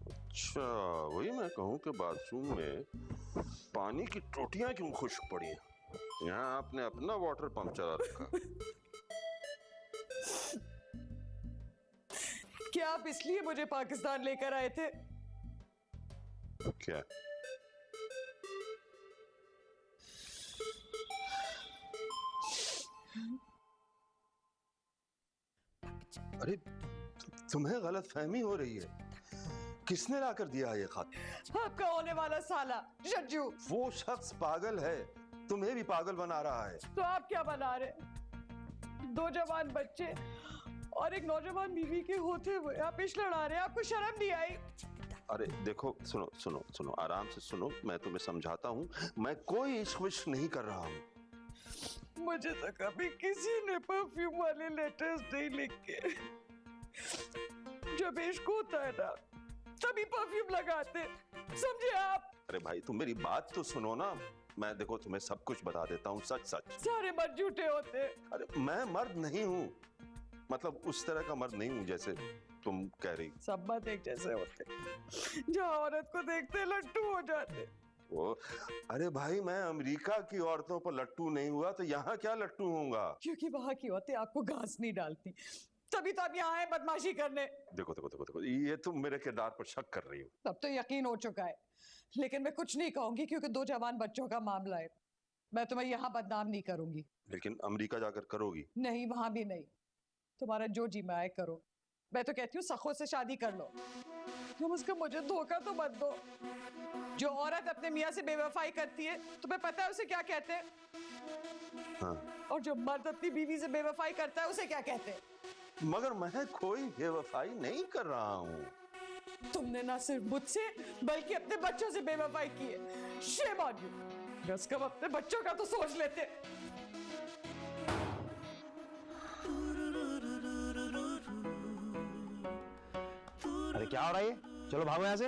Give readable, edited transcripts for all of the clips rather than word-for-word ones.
अच्छा, वही मैं कहूँ कि बाथरूम में पानी की टोटियां क्यों खुश्क पड़ी हैं? यहाँ आपने अपना वाटर पंप चला रखा। क्या आप इसलिए मुझे पाकिस्तान लेकर आए थे? क्या? अरे, तुम्हें गलत फहमी हो रही है। किसने लाकर दिया ये खत? आपका होने वाला साला जज्जू। वो शख्स पागल है, तुम्हें भी पागल बना रहा है। तो आप क्या बना रहे? दो जवान बच्चे और एक नौजवान बीवी के होते हुए आप इश्क लड़ा रहे हैं। आपको शर्म नहीं आई? अरे देखो, सुनो सुनो सुनो, आराम से सुनो, मैं तुम्हें समझाता हूँ। मैं कोई इश्क विश्क नहीं कर रहा हूँ। मुझे तो कभी किसी ने परफ्यूम वाले लेटर्स नहीं लिखे। जब इश्क होता है ना, तभी परफ्यूम लगाते, समझे आप? अरे भाई, तुम मेरी बात तो सुनो ना। मैं देखो तुम्हें सब कुछ बता देता हूँ, सच सच। सारे मर्द झूठे होते। अरे मैं मर्द नहीं हूँ, मतलब उस तरह का मर्द नहीं हूँ जैसे तुम कह रही। सब मर्द एक जैसे होते, जहाँ औरत को देखते लट्टू हो जाते। वो, अरे भाई, मैं अमेरिका की औरतों पर लट्टू नहीं हुआ तो यहाँ क्या लट्टू होऊंगा? क्योंकि वहां की औरतें आपको घास नहीं डालती, तभी तो आप यहाँ आए बदमाशी करने। देखो देखो देखो देखो, ये तुम मेरे किरदार पर शक कर रही हो। तब तो यकीन हो चुका है, लेकिन मैं कुछ नहीं कहूंगी क्योंकि दो जवान बच्चों का मामला है। मैं तुम्हें यहाँ बदनाम नहीं करूंगी। लेकिन अमेरिका जाकर करोगी? नहीं, वहां भी नहीं। तुम्हारा जो जी में आए करो। मैं तो कहती हूँ सखो से शादी कर लो। तुम उसका मुझे धोखा तो मत दो। जो औरत अपने मियाँ से बेवफाई करती है, तुम्हें पता है उसे क्या कहते हैं? हाँ। और जो मर्द अपनी बीवी से बेवफाई करता है उसे क्या कहते हैं? मगर मैं कोई बेवफाई नहीं कर रहा हूँ। तुमने ना सिर्फ मुझसे बल्कि अपने बच्चों से बेवफाई की है। Shame on you. बस कब अपने बच्चों का तो सोच लेते। अरे क्या हो रहा है? चलो भागो यहाँ से।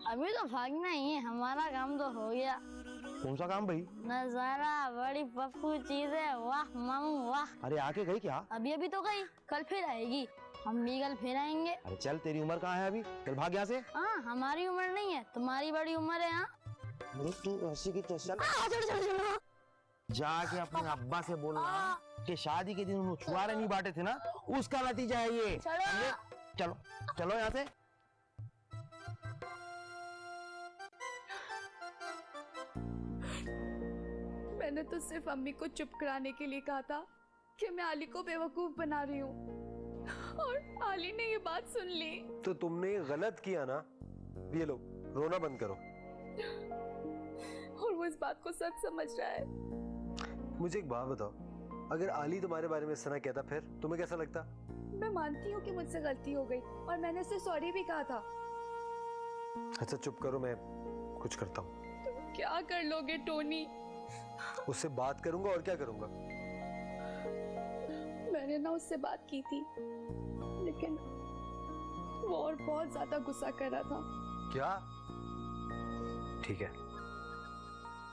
अभी तो भागना ही है, हमारा काम तो हो गया। कौन सा काम भाई? नजारा बड़ी पप्पू चीज है, वाह मामू वाह। अरे आके गई क्या? अभी अभी तो गई, कल फिर आएगी। हम भी कल फिर आएंगे। अरे चल, तेरी उम्र कहाँ है अभी? चल भाग यहाँ से। हाँ, हमारी उम्र नहीं है, तुम्हारी बड़ी उम्र है। हाँ तू हंसी की तो चल। जाके अपने अब्बा से बोलना कि शादी के दिन उन्होंने छुआरे नहीं बांटे थे ना, उसका नतीजा है ये। चलो चलो यहाँ से। मैंने तो सिर्फ अम्मी को चुप कराने के लिए कहा था कि मैं आली को बेवकूफ बना रही हूँ, और आली ने ये बात सुन ली। तो तुमने गलत किया ना। ये लो, रोना बंद करो। और वो इस बात को सच समझ रहा है। मुझे एक बात बताओ, अगर आली तुम्हारे बारे में इस तरह कहता फिर तुम्हें कैसा लगता? मैं मानती हूँ कि मुझसे गलती हो गई और मैंने उसे सॉरी भी कहा था। अच्छा चुप करो, मैं कुछ करता हूँ। तुम क्या कर लोगे टोनी? उससे बात करूंगा और क्या करूंगा। मैंने ना उससे बात की थी, लेकिन वो और बहुत ज्यादा गुस्सा कर रहा था। क्या? ठीक है,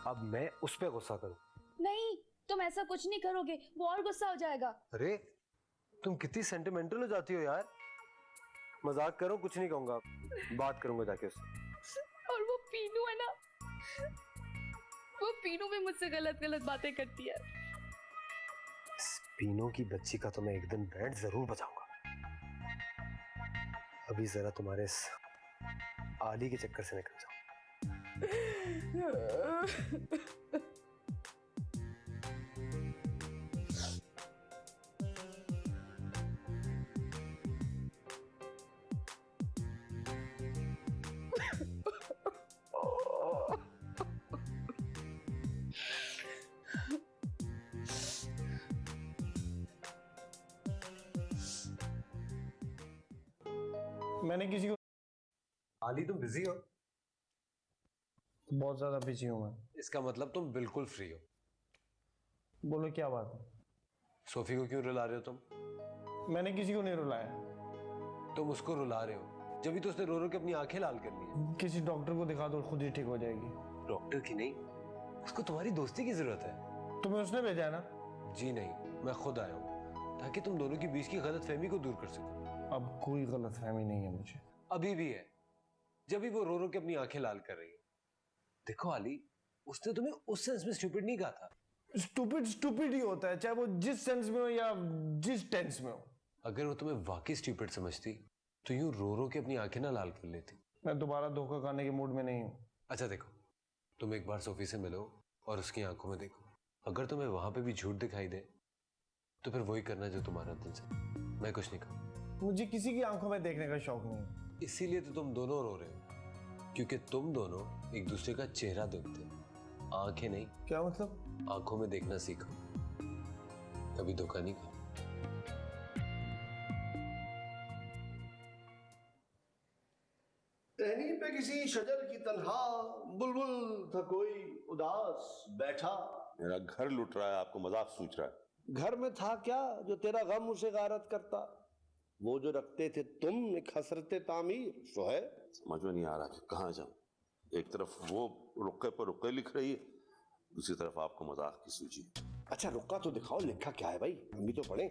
अब मैं उस पर गुस्सा करूं? नहीं, तुम ऐसा कुछ नहीं करोगे, वो और गुस्सा हो जाएगा। अरे तुम कितनी सेंटिमेंटल हो जाती हो यार। मजाक करो, कुछ नहीं कहूंगा, बात करूंगा जाके उससे। और वो पीनू है ना, वो पीनू भी मुझसे गलत गलत बातें करती है। पीनू की बच्ची का तो मैं एक दिन बैंड जरूर बजाऊंगा। अभी जरा तुम्हारे इस आली के चक्कर से निकल जाओ। मैंने किसी को। आली तुम बिजी हो? बहुत ज्यादा बिजी हूं मैं। इसका मतलब तुम बिल्कुल फ्री हो। बोलो क्या बात है? सोफी को क्यों रुला रहे हो तुम? मैंने किसी को नहीं रुलाया। तुम उसको रुला रहे हो, जब भी तो उसने रो रो के अपनी आंखें लाल कर ली है। किसी डॉक्टर को दिखा दो, खुद ही ठीक हो जाएगी। डॉक्टर की नहीं, उसको तुम्हारी दोस्ती की जरूरत है। तुम्हें उसने भेजा है ना? जी नहीं, मैं खुद आया हूँ ताकि तुम दोनों के बीच की गलतफहमी को दूर कर सकूं। अब कोई गलतफहमी नहीं है मुझे। अभी भी है, जब भी वो रो रो के अपनी आंखें लाल कर रही है। देखो आली, उसने तुम्हें उस सेंस में स्टूपिड नहीं कहा था। स्टूपिड स्टूपिड ही होता है, चाहे वो जिस सेंस में हो या जिस टेंस में हो। अगर वो तुम्हें वाकई स्टूपिड समझती तो यूं रो रो के अपनी आंखें ना लाल कर लेती। मैं दोबारा धोखा खाने के मूड में नहीं हूँ। अच्छा देखो, तुम एक बार सोफी से मिलो और उसकी आंखों में देखो। अगर तुम्हें वहां पे भी झूठ दिखाई दे तो फिर वही करना जो तुम्हारा दिल से। मैं कुछ नहीं कहूँ। मुझे किसी की आंखों में देखने का शौक नहीं है। इसीलिए तो तुम दोनों रो रहे हो, क्योंकि तुम दोनों एक दूसरे का चेहरा देखते हो, आंखें नहीं। क्या मतलब? आंखों में देखना सीखो, कभी धोखा नहीं खा। टहनी पे किसी शजर की तन्हा बुलबुल था कोई उदास बैठा। मेरा घर लुट रहा है, आपको मजाक सूझ रहा है? घर में था क्या जो तेरा गम उसे गारत करता, वो जो रखते थे तुम एक हसरते तामीर सो है। समझ में नहीं आ रहा कि कहाँ जाऊं। एक तरफ वो रुक्के पर रुक्के लिख रही है, दूसरी तरफ आपको मजाक की सूझी। अच्छा रुका तो दिखाओ, लिखा क्या है भाई, हम भी तो पढ़े।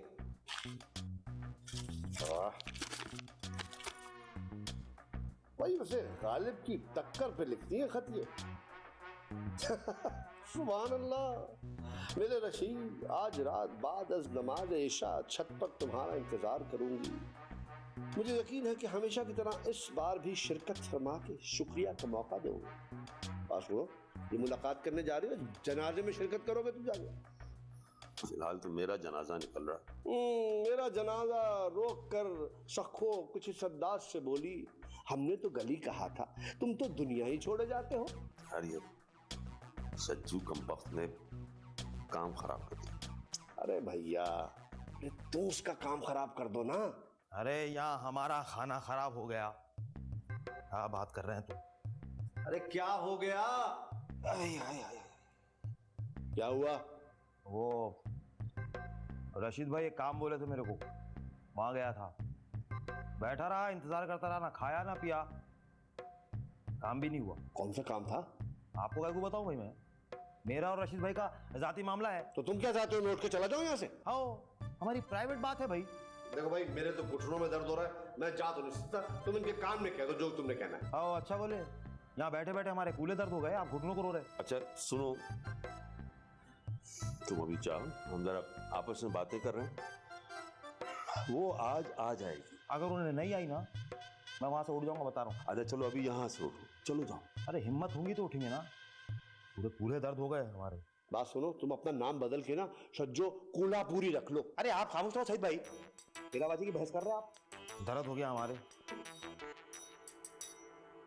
भाई उसे गालिब की टक्कर पे लिखती है खत ये। सुभान अल्लाह। मेरे रशीद, आज रात बाद अज नमाज इशा छत पर तुम्हारा इंतजार करूंगी। मुझे यकीन है कि हमेशा की तरह इस बार भी शिरकत फरमा के शुक्रिया का मौका दोगे। और सुनो, ये मुलाकात करने जा रही हो, जनाजे में शिरकत करोगे तुम जाके? फिलहाल तो मेरा जनाजा निकल रहा। मेरा जनाजा रोक कर सखो कुछ इस अंदाज से बोली, हमने तो गली कहा था, तुम तो दुनिया ही छोड़े जाते हो। यार ये सज्जू कमबख्त ने काम खराब कर दिया। अरे भैया, तुम उसका काम खराब कर दो ना। अरे यहाँ हमारा खाना खराब हो गया। क्या बात कर रहे हैं तुम? अरे क्या हो गया? आय, आय, आय। क्या हुआ? वो रशीद भाई एक काम बोले थे मेरे को, वहां गया था, बैठा रहा, इंतजार करता रहा, ना खाया ना पिया, काम भी नहीं हुआ। कौन सा काम था? आपको क्या को बताऊं भाई मैं? मेरा और रशीद भाई का जाती मामला है। तो तुम क्या चाहते हो, मैं उठ के चला जाऊं यहाँ से? हाँ, हमारी प्राइवेट बात है भाई। देखो भाई, मेरे तो घुटनों में दर्द हो रहा है, मैं जा तो नहीं सकता। तुम इनके कान में कह दो जो तुमने कहना है। हाँ अच्छा बोले, यहाँ बैठे बैठे हमारे कूले दर्द हो गए, आप घुटनों को रो रहे। अच्छा सुनो, तुम अभी जाओ, हम जरा आपस में बातें कर रहे हैं। वो आज आ जाएगी। अगर उन्हें नहीं आई ना, मैं वहां से उठ जाऊंगा, बता रहा हूँ। अच्छा चलो अभी यहाँ से उठो, चलो जाओ। अरे हिम्मत होंगी तो उठेंगे ना, पूरे कूले दर्द हो गए हमारे। बात सुनो, तुम अपना नाम बदल के ना सज्जो कूलापुरी रख लो। अरे आप खामोश रहो सईद भाई, तेराबाजी की बहस कर रहे हैं आप। दर्द हो गया हमारे।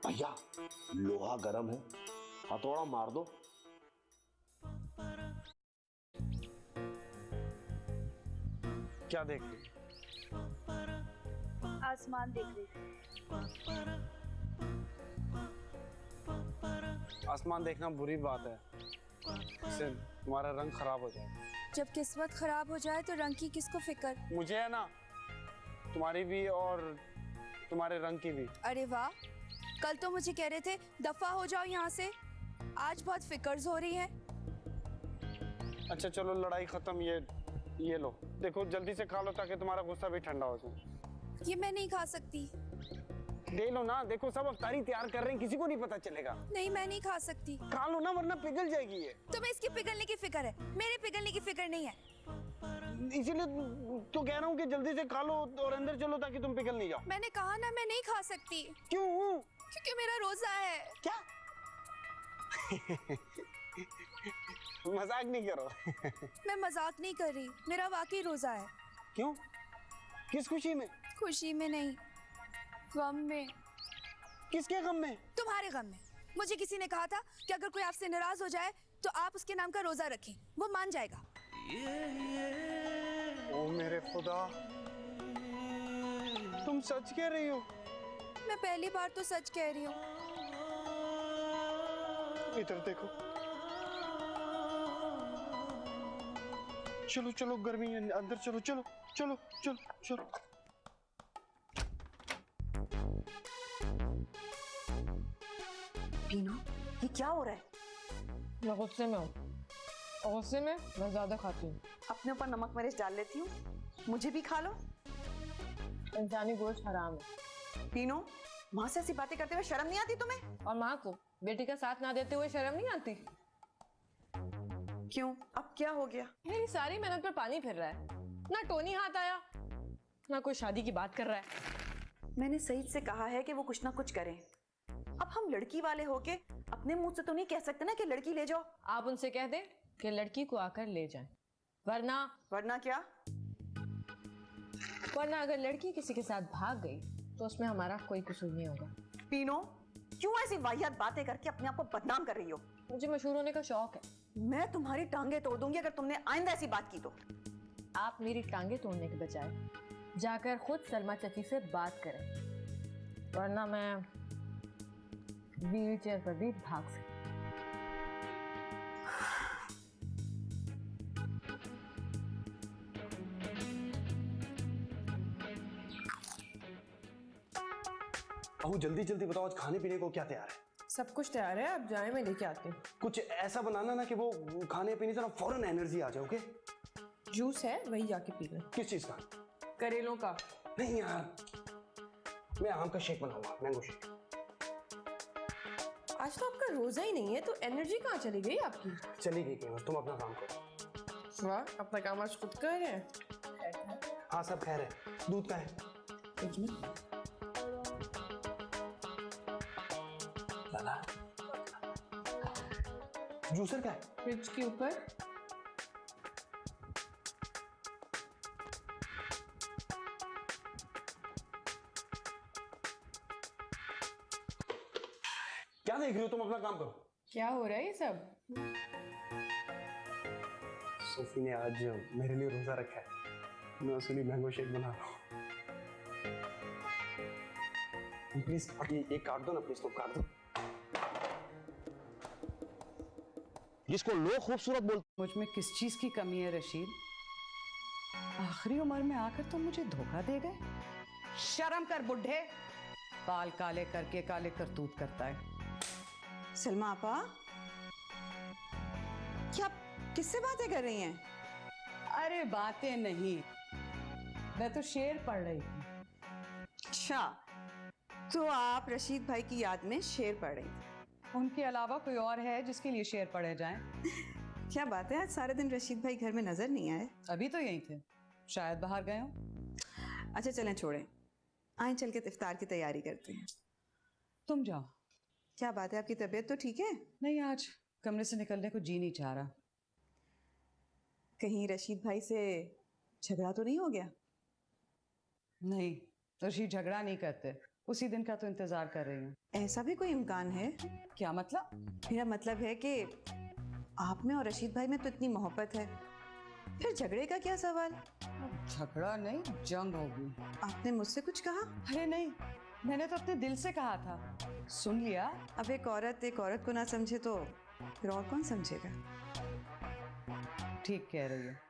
भैया लोहा गर्म है, हथौड़ा मार दो। क्या देख रही? आसमान देख रही थी। आसमान देखना बुरी बात है, इससे तुम्हारा रंग खराब हो जाए। जब किस्मत खराब हो जाए तो रंग की किसको फिक्र? मुझे है ना, तुम्हारी भी और तुम्हारे रंग की भी। अरे वाह, कल तो मुझे कह रहे थे दफा हो जाओ यहाँ से, आज बहुत फिकर्स हो रही है। अच्छा चलो लड़ाई खत्म, ये लो, देखो जल्दी से खा लो ताकि तुम्हारा गुस्सा भी ठंडा हो जाए। ये मैं नहीं खा सकती। दे लो ना, देखो सब अफ्तारी तैयार कर रहे हैं, किसी को नहीं पता चलेगा। नहीं, मैं नहीं खा सकती। खा लो ना, वरना पिघल जाएगी ये। तुम्हें इसकी पिघलने की फिक्र है, मेरे पिघलने की फिक्र नहीं है। इसीलिए तो कह रहा हूँ कि जल्दी से खा लो और अंदर चलो ताकि तुम पिघल नहीं जाओ। मैंने कहा ना, मैं नहीं खा सकती। क्यों? क्योंकि मेरा रोजा है। क्या? मजाक नहीं करो। मैं मजाक नहीं कर रही, मेरा वाकई रोजा है। क्यों? किस खुशी में? खुशी में नहीं, गम में। किसके गम में? तुम्हारे गम में। मुझे किसी ने कहा था कि अगर कोई आपसे नाराज हो जाए तो आप उसके नाम का रोजा रखें, वो मान जाएगा। ओ मेरे खुदा, तुम सच कह रही हो? मैं पहली बार तो सच कह रही हूँ। इधर देखो। चलो चलो, गर्मी है, अंदर चलो चलो चलो चलो चलो। पीनू, ये क्या हो रहा है? मैं गुस्से में हूँ, और गुस्से में मैं ज्यादा खाती हूँ। अपने ऊपर नमक मिर्च डाल लेती हूँ, मुझे भी खा लो। इंसानी गोश्त हराम है। तीनों माँ से ऐसी बातें करते हुए शर्म नहीं आती तुम्हें? और माँ को बेटी का साथ ना देते हुए शर्म नहीं आती? क्यों, अब क्या हो गया? मेरी सारी मेहनत पर पानी फिर रहा है। ना टोनी हाथ आया, ना कोई शादी की बात कर रहा है। मैंने सईद से कहा है कि वो कुछ ना कुछ करें। अब हम लड़की वाले होके अपने मुंह से तो नहीं कह सकते ना कि लड़की ले जाओ। आप उनसे कह दें कि लड़की को आकर ले जाएं, वरना क्या? वरना अगर लड़की किसी के साथ भाग गई तो उसमें हमारा कोई कसूर नहीं होगा। तीनों क्यों ऐसी वाहियात बातें करके अपने आप को बदनाम कर रही हो? मुझे मशहूर होने का शौक है। मैं तुम्हारी टांगे तोड़ दूंगी अगर तुमने आइंदा ऐसी बात की तो। आप मेरी टांगे तोड़ने के बजाय जाकर खुद सलमा चाची से बात करें, वरना मैं व्हील चेयर पर भी भाग सकती। बहू जल्दी जल्दी बताओ, आज खाने पीने को क्या तैयार है? सब कुछ तैयार है, आप जाए मैं लेके आती हूँ। कुछ ऐसा बनाना ना कि वो खाने पीने से ना फौरन एनर्जी आ जाए। ओके? जूस है, वही जाके पी लें। किस चीज का? करेलों का। नहीं यार, मैं आम का शेक बनाऊंगा, मैंगो शेक। आज तो आपका रोजा ही नहीं है, तो एनर्जी कहाँ चली गई आपकी? चली गई कहीं, तुम अपना काम करो। वाह, अपना काम आज खुद कर रहे हैं। हाँ सब खैर है। दूध का है? लाला, जूसर का है? फ्रिज के ऊपर। क्या देख रही हो तुम? अपना काम करो। क्या हो रहा है ये सब? सोफी ने आज मेरे लिए रोजा रखा है, मैं उसके लिए मैंगो शेक बना रहा हूँ। प्लीज ये काट दो ना, प्लीज तुम काट दो। जिसको लोग खूबसूरत बोलते, मुझ में किस चीज की कमी है रशीद? आखिरी उम्र में आकर तुम मुझे धोखा दे गए। शर्म कर बुढ़े, बाल काले करके काले करतूत करता है। सलमा आपा, क्या आप किससे बातें कर रही हैं? अरे बातें नहीं, मैं तो शेर पढ़ रही थी। अच्छा, तो आप रशीद भाई की याद में शेर पढ़ रही थी? उनके अलावा कोई और है जिसके लिए शेर पढ़े जाएं? क्या बात है, आज सारे दिन रशीद भाई घर में नजर नहीं आए? अभी तो यहीं थे, शायद बाहर गए हो। अच्छा चलें छोड़ें, आए चल के इफ्तार की तैयारी करते हैं। तुम जाओ। क्या बात है, आपकी तबीयत तो ठीक है? नहीं, आज कमरे से निकलने को जी नहीं चाह रहा। कहीं रशीद भाई से झगड़ा तो नहीं हो गया? नहीं, रशीद झगड़ा नहीं करते, उसी दिन का तो इंतजार कर रही हूँ। ऐसा भी कोई इम्कान है? क्या मतलब? मेरा मतलब है कि आप में और रशीद भाई में तो इतनी मोहब्बत है, फिर झगड़े का क्या सवाल? झगड़ा नहीं, जंग होगी। आपने मुझसे कुछ कहा? अरे नहीं, मैंने तो अपने दिल से कहा था। सुन लिया? अब एक औरत को ना समझे तो फिर और कौन समझेगा? ठीक कह रही है।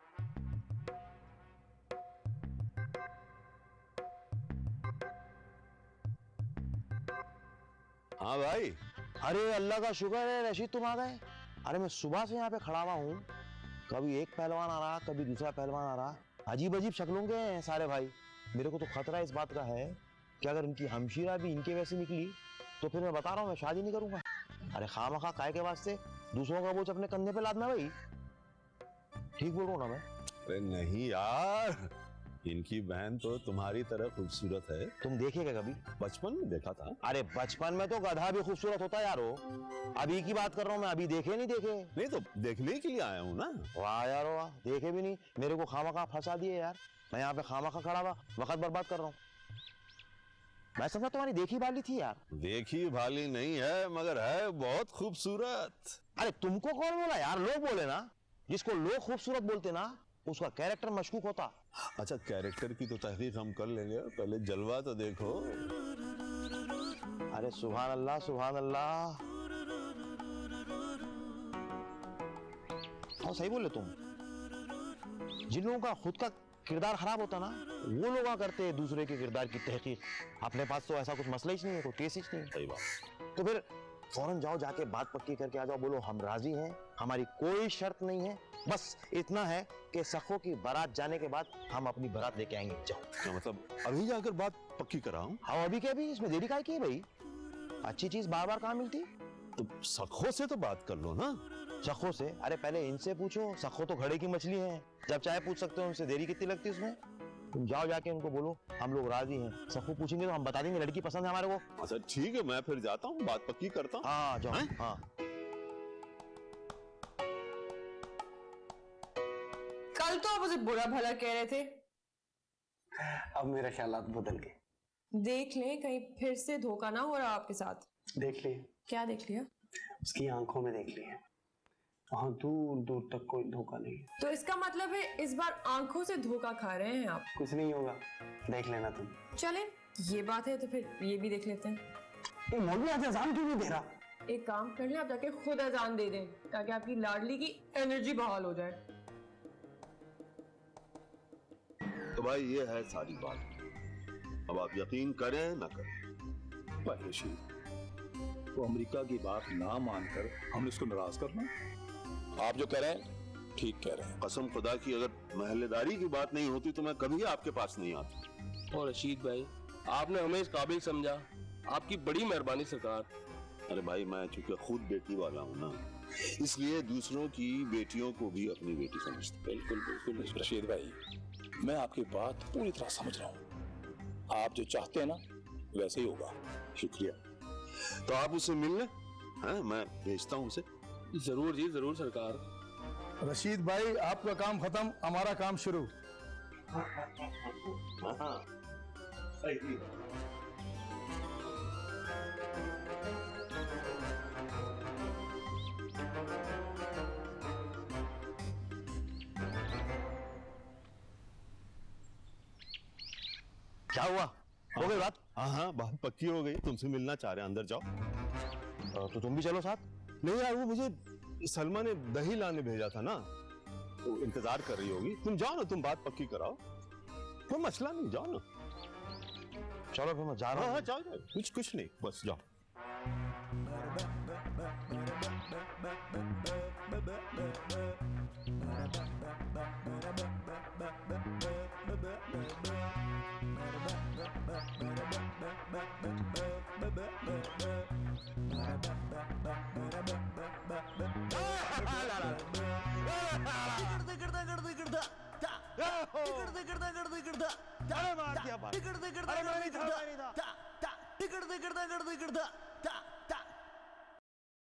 हाँ भाई। अरे अल्लाह का शुक्र है रशीद तुम आ गए। अरे मैं सुबह से यहाँ पे खड़ा हुआ हूँ, कभी एक पहलवान आ रहा, कभी दूसरा पहलवान आ रहा, अजीब अजीब शक्लों के हैं सारे भाई। मेरे को तो खतरा इस बात का है कि अगर इनकी हमशीरा भी इनके वैसे निकली तो फिर मैं बता रहा हूँ मैं शादी नहीं करूंगा। अरे खामखा काय के वास्ते दूसरों का बोझ अपने कंधे पे लादना भाई। ठीक बोल रहा हूँ ना मैं? अरे नहीं यार, इनकी बहन तो तुम्हारी तरह खूबसूरत है। तुम देखेगा कभी? बचपन में देखा था। अरे बचपन में तो गधा भी खूबसूरत होता यारो। अभी की बात कर रहा हूँ मैं, अभी देखे नहीं देखे। नहीं तो देखने के लिए आया हूँ ना। वाह यार वाह, देखे भी नहीं, मेरे को खामखा फंसा दिए यार। मैं यहाँ पे खामखा खड़ा हुआ वक्त बर्बाद कर रहा हूँ। मैं समझा तुम्हारी देखी भाली थी यार। देखी भाली नहीं है, मगर है बहुत खूबसूरत। अरे तुमको कौन बोला यार? लोग बोले ना, जिसको लोग खूबसूरत बोलते ना उसका कैरेक्टर मशकूक होता। अच्छा, कैरेक्टर की तो तहकीक हम कर लेंगे, पहले जलवा तो देखो। अरे सुभान अल्लाह सुभान अल्लाह। हाँ सही बोले तुम। जिन लोगों का खुद का किरदार खराब होता ना, वो लोग करते दूसरे के किरदार की तहकीक। अपने पास तो ऐसा कुछ मसला ही नहीं है, कोई केस ही नहीं है। सही बात। तो फिर फौरन जाओ, जाके बात पक्की करके आ जाओ, बोलो हम राजी हैं, हमारी कोई शर्त नहीं है, बस इतना है कि सखो की बारात जाने के बाद हम अपनी बारात लेके आएंगे। जाओ। क्या मतलब अभी जाकर बात पक्की कराऊं? हाँ अभी क्या, अभी इसमें देरी काहे की है भाई? अच्छी चीज बार बार कहाँ मिलती? तो सखो से तो बात कर लो ना। सखो से? अरे पहले इनसे पूछो, सखो तो घड़े की मछली है, जब चाहे पूछ सकते हो उनसे। देरी कितनी लगती है उसमें? तुम जाओ जाके उनको बोलो हम लोग राजी हैं। सखो पूछेंगे तो हम बता देंगे लड़की पसंद है हमारे को। अच्छा ठीक है, मैं फिर जाता हूँ, बात पक्की करता हूँ। हाँ जाओ। हैं? हाँ कल तो आप उसे बुरा भला कह रहे थे, अब मेरा ख्याल बदल गए। देख लें कहीं फिर से धोखा ना हो रहा आपके साथ। देख लिए, क्या देख लिया? उसकी आंखों में देख लिए, वहां दूर दूर तक कोई धोखा नहीं है। तो इसका मतलब है इस बार आंखों से धोखा खा रहे हैं आप। कुछ नहीं होगा, देख लेना तुम। चलें, ये बात है तो फिर ये भी देख लेते हैं। ये मौलवी आज अजान क्यों नहीं दे रहा? एक काम कर लें, आप जाके खुद अजान दे दें ताकि आपकी लाडली की एनर्जी बहाल हो जाए। तो भाई ये है सारी बात। अब आप यकीन करें ना करें। भाई रशीद, वो अमेरिका की बात ना मानकर हमने उसको नाराज करना? आप जो कह रहे हैं ठीक कह रहे हैं। कसम खुदा की अगर महल्लेदारी की बात नहीं होती तो मैं कभी आपके पास नहीं आता। और रशीद भाई, आपने हमें इस काबिल समझा, आपकी बड़ी मेहरबानी सरकार। अरे भाई मैं चूंकि खुद बेटी वाला हूँ ना, इसलिए दूसरों की बेटियों को भी अपनी बेटी समझता। बिल्कुल बिल्कुल रशीद भाई, मैं आपकी बात पूरी तरह समझ रहा हूँ। आप जो चाहते हैं ना वैसे ही होगा। शुक्रिया। तो आप उससे मिल लें, हाँ मैं भेजता हूँ उसे। जरूर जी जरूर सरकार। रशीद भाई, आपका काम खत्म, हमारा काम शुरू। सही। क्या हुआ? हो गई बात? हाँ हाँ बात पक्की हो गई, तुमसे मिलना चाह रहे हैं, अंदर जाओ। तो तुम भी चलो साथ। नहीं यार, वो मुझे सलमा ने दही लाने भेजा था ना, वो इंतजार कर रही होगी। तुम जाओ ना, तुम बात पक्की कराओ, कोई मसला नहीं, जाओ ना। चलो फिर मैं जा रहा हूँ। हाँ जाओ जाओ, कुछ नहीं, बस जाओ। अरे मार दिया बात। अरे मैं नहीं था।